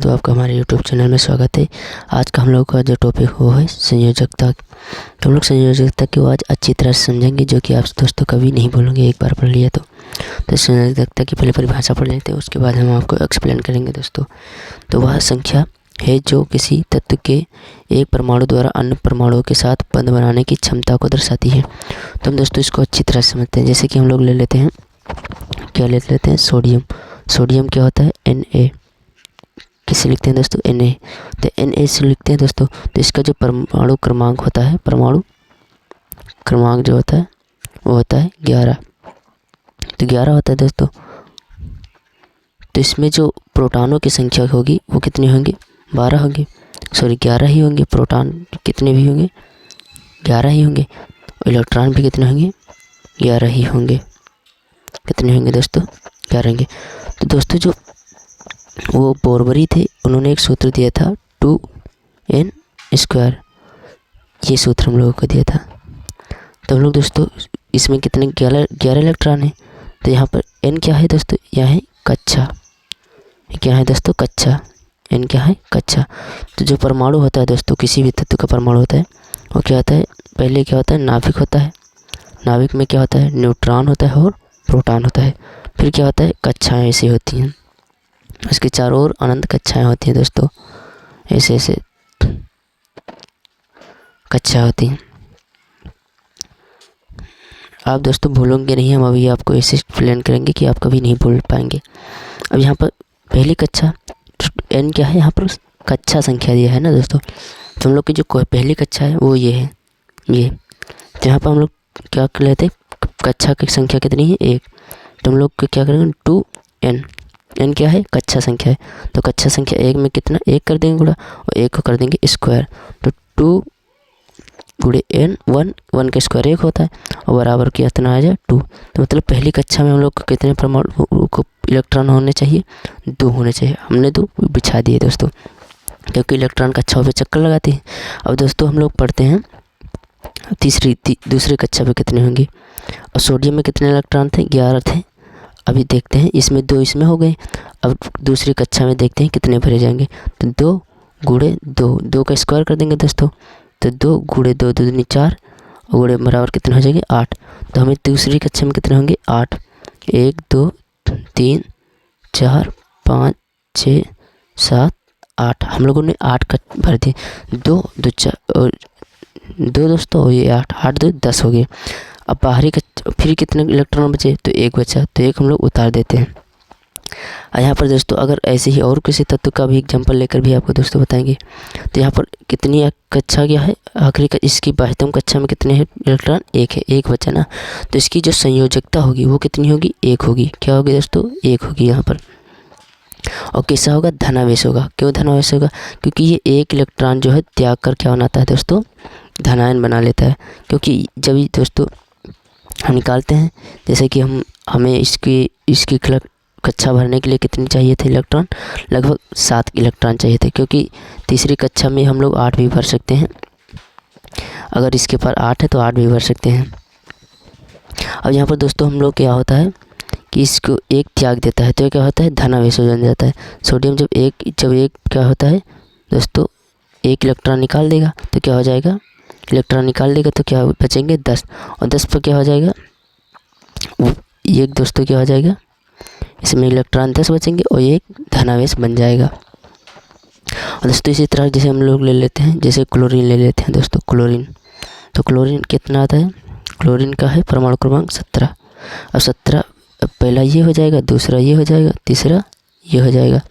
दोस्तों, आपका हमारे YouTube चैनल में स्वागत है। आज का हम लोग का जो टॉपिक वो है संयोजकता। तो हम लोग संयोजकता को आज अच्छी तरह से समझेंगे, जो कि आप दोस्तों कभी नहीं भूलेंगे एक बार पढ़ लिया तो संयोजकता की पहले परिभाषा पढ़ लेते हैं, उसके बाद हम आपको एक्सप्लेन करेंगे दोस्तों। तो वह संख्या है जो किसी तत्व के एक परमाणु द्वारा अन्य परमाणुओं के साथ बंध बनाने की क्षमता को दर्शाती है। तो हम दोस्तों इसको अच्छी तरह से समझते हैं। जैसे कि हम लोग ले लेते हैं, क्या ले लेते हैं, सोडियम। सोडियम क्या होता है, Na। किसे लिखते हैं दोस्तों, Na। तो Na से लिखते हैं दोस्तों। तो इसका जो परमाणु क्रमांक होता है, परमाणु क्रमांक जो होता है वो होता है 11। तो 11 होता है दोस्तों। तो इसमें जो प्रोटॉनों की संख्या होगी वो कितनी होंगी, 12 होंगे, सॉरी 11 ही होंगे। प्रोटॉन कितने भी होंगे, 11 ही होंगे। इलेक्ट्रॉन भी कितने होंगे, 11 ही होंगे। कितने होंगे दोस्तों, 11 होंगे। तो दोस्तों जो वो बोरबरी थे, उन्होंने एक सूत्र दिया था 2n²। ये सूत्र हम लोगों को दिया था। तो हम लोग दोस्तों इसमें कितने 11 इलेक्ट्रॉन है। तो यहाँ पर n क्या है दोस्तों, यह है कक्षा। क्या है दोस्तों, कक्षा। n क्या है, कक्षा। तो जो परमाणु होता है दोस्तों, किसी भी तत्व का परमाणु होता है वो क्या होता है, पहले क्या होता है, नाभिक होता है। नाभिक में क्या होता है, न्यूट्रॉन होता है और प्रोटॉन होता है। फिर क्या होता है, कक्षाएं ऐसी होती हैं, उसके चारों ओर अनंत कक्षाएं होती हैं दोस्तों। ऐसे ऐसे कक्षा होती हैं। आप दोस्तों भूलोगे नहीं, हम अभी आपको ऐसे एक्सप्लेन करेंगे कि आप कभी नहीं भूल पाएंगे। अब यहाँ पर पहली कक्षा n क्या है, यहाँ पर कक्षा संख्या दिया है ना दोस्तों। तो हम लोग की जो पहली कक्षा है वो ये है, ये। तो यहाँ पर हम लोग क्या कर लेते हैं, कक्षा की संख्या कितनी है, 1। तो हम लोग क्या करेंगे, 2n। n क्या है, कक्षा संख्या है। तो कक्षा संख्या 1 में कितना, 1 कर देंगे गुणा, और 1 को कर देंगे स्क्वायर। तो 2 गुणे n, 1 का स्क्वायर 1 होता है, और बराबर कितना आ जाए 2। तो मतलब पहली कक्षा में हम लोग को कितने परमाणु को इलेक्ट्रॉन होने चाहिए, 2 होने चाहिए। हमने 2 बिछा दिए दोस्तों, क्योंकि इलेक्ट्रॉन कक्षाओं पे चक्कर लगाती है। अब दोस्तों हम लोग पढ़ते हैं दूसरी कक्षा पे कितने होंगे। और सोडियम में कितने इलेक्ट्रॉन थे, 11 थे। अभी देखते हैं, इसमें 2 इसमें हो गए। अब दूसरी कक्षा में देखते हैं कितने भरे जाएंगे। तो 2 गुणे 2, 2 का स्क्वायर कर देंगे दोस्तों। तो 2 गुणे 2, 2 दूनी 4, और गुणे बराबर कितने हो जाएंगे, 8। तो हमें दूसरी कक्षा में कितने होंगे, 8। 1 2 3 4 5 6 7 8। हम लोगों ने 8 भर दिए। 2 2 4 और 2 दोस्तों, ये 8 8 2 10 हो गए। अब बाहरी फिर कितने इलेक्ट्रॉन बचे, तो 1 बचा। तो 1 हम लोग उतार देते हैं। यहाँ पर दोस्तों अगर ऐसे ही और किसी तत्व का भी एग्जांपल लेकर भी आपको दोस्तों बताएंगे। तो यहाँ पर कितनी कक्षा क्या है, आखिरी इसकी 22वीं कक्षा में कितने हैं इलेक्ट्रॉन, 1 है, 1 बचा ना। तो इसकी जो संयोजकता होगी वो कितनी होगी, 1 होगी। क्या होगी दोस्तों, 1 होगी यहाँ पर। और कैसा होगा, धनावेश होगा। क्यों धनावेश होगा, क्योंकि ये 1 इलेक्ट्रॉन जो है त्याग कर क्या बनाता है दोस्तों, धनायन बना लेता है। क्योंकि जब ये दोस्तों हम निकालते हैं, जैसे कि हमें इसकी कक्षा भरने के लिए कितनी चाहिए थे इलेक्ट्रॉन, लगभग 7 इलेक्ट्रॉन चाहिए थे। क्योंकि तीसरी कक्षा में हम लोग 8 भी भर सकते हैं। अगर इसके पास 8 है तो 8 भी भर सकते हैं। अब यहाँ पर दोस्तों हम लोग क्या होता है कि इसको 1 त्याग देता है, तो क्या होता है, धनावेश हो जाता है। सोडियम जब एक क्या होता है दोस्तों, 1 इलेक्ट्रॉन निकाल देगा तो क्या हो जाएगा, इलेक्ट्रॉन निकाल देगा तो क्या बचेंगे 10। और 10 पर क्या हो जाएगा, एक दोस्तों क्या हो जाएगा, इसमें इलेक्ट्रॉन 10 बचेंगे और एक धनावेश बन जाएगा। और दोस्तों इसी तरह जैसे हम लोग ले लेते हैं, जैसे क्लोरीन ले लेते हैं दोस्तों, क्लोरीन। तो क्लोरीन कितना आता है, क्लोरीन का है परमाणु क्रमांक 17। अब 17, पहला ये हो जाएगा, दूसरा ये हो जाएगा, तीसरा ये हो जाएगा।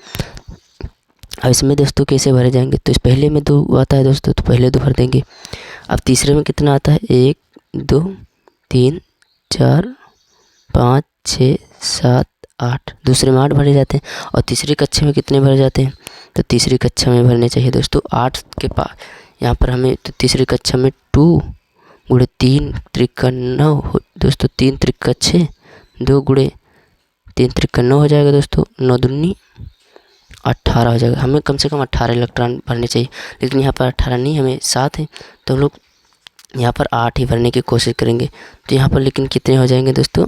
अब इसमें दोस्तों कैसे भरे जाएंगे, तो इस पहले में 2 आता है दोस्तों, तो पहले 2 भर देंगे। अब तीसरे में कितना आता है, 1 2 3 4 5 6 7 8। दूसरे में 8 भरे जाते हैं। और तीसरी कक्षा में कितने भरे जाते हैं, तो तीसरी कक्षा में भरने चाहिए दोस्तों 8 के पास। यहाँ पर हमें तो तीसरी कक्षा में 2 गुणे 3 त्रिका 9 दोस्तों, 3 त्रिका 6, 2 गुणे 3 त्रिका 9 हो जाएगा दोस्तों, 9 दूनी 18 हो जाएगा। हमें कम से कम 18 इलेक्ट्रॉन भरने चाहिए, लेकिन यहाँ पर 18 नहीं, हमें 7 है। तो हम लोग यहाँ पर 8 ही भरने की कोशिश करेंगे। तो यहाँ पर लेकिन कितने हो जाएंगे दोस्तों,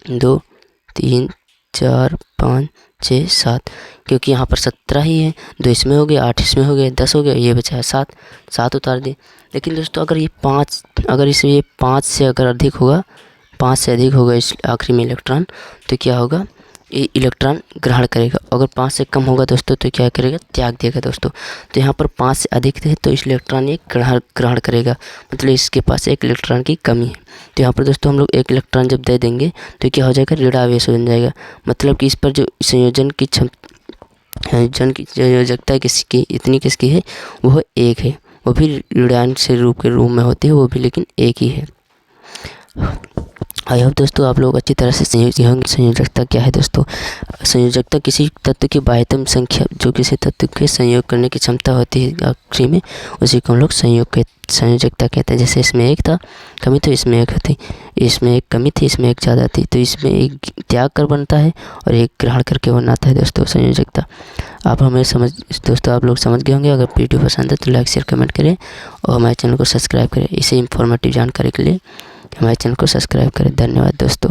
2 3 4 5 6 7, क्योंकि यहाँ पर 17 ही है, 2 इसमें हो गए, 8 इसमें हो गए, 10 हो गए, ये बचा है 7, 7 उतार दिए। लेकिन दोस्तों अगर ये 5, अगर इसमें ये 5 से अगर अधिक होगा, 5 से अधिक होगा इस आखिरी में इलेक्ट्रॉन, तो क्या होगा, ये इलेक्ट्रॉन ग्रहण करेगा। अगर 5 से कम होगा दोस्तों तो क्या करेगा, त्याग देगा दोस्तों। तो यहाँ पर 5 से अधिक है तो इस इलेक्ट्रॉन ये ग्रहण करेगा, मतलब इसके पास एक इलेक्ट्रॉन की कमी है। तो यहाँ पर दोस्तों हम लोग एक इलेक्ट्रॉन जब दे देंगे तो क्या हो जाएगा, ऋण आवेश बन जाएगा। मतलब कि इस पर जो संयोजन की संयोजकता किसकी इतनी किसकी है, वो 1 है, वो भी ऋणांश से रूप में होती है, वो भी लेकिन 1 ही है। आई होप दोस्तों आप लोग अच्छी तरह से संयोजकता क्या है दोस्तों। संयोजकता किसी तत्व की बाह्यतम संख्या जो किसी तत्व के संयोग करने की क्षमता होती है आखिरी में, उसी को हम लोग संयोजकता कहते हैं। जैसे इसमें 1 था कमी तो इसमें 1 थी, इसमें 1 कमी थी इसमें 1 ज़्यादा थी, तो इसमें 1 त्याग कर बनता है और 1 ग्रहण करके बनाता है दोस्तों संयोजकता। आप हमें दोस्तों आप लोग समझ गए होंगे। अगर वीडियो पसंद है तो लाइक शेयर कमेंट करें और हमारे चैनल को सब्सक्राइब करें। इसे इंफॉर्मेटिव जानकारी के लिए हमारे चैनल को सब्सक्राइब करें। धन्यवाद दोस्तों।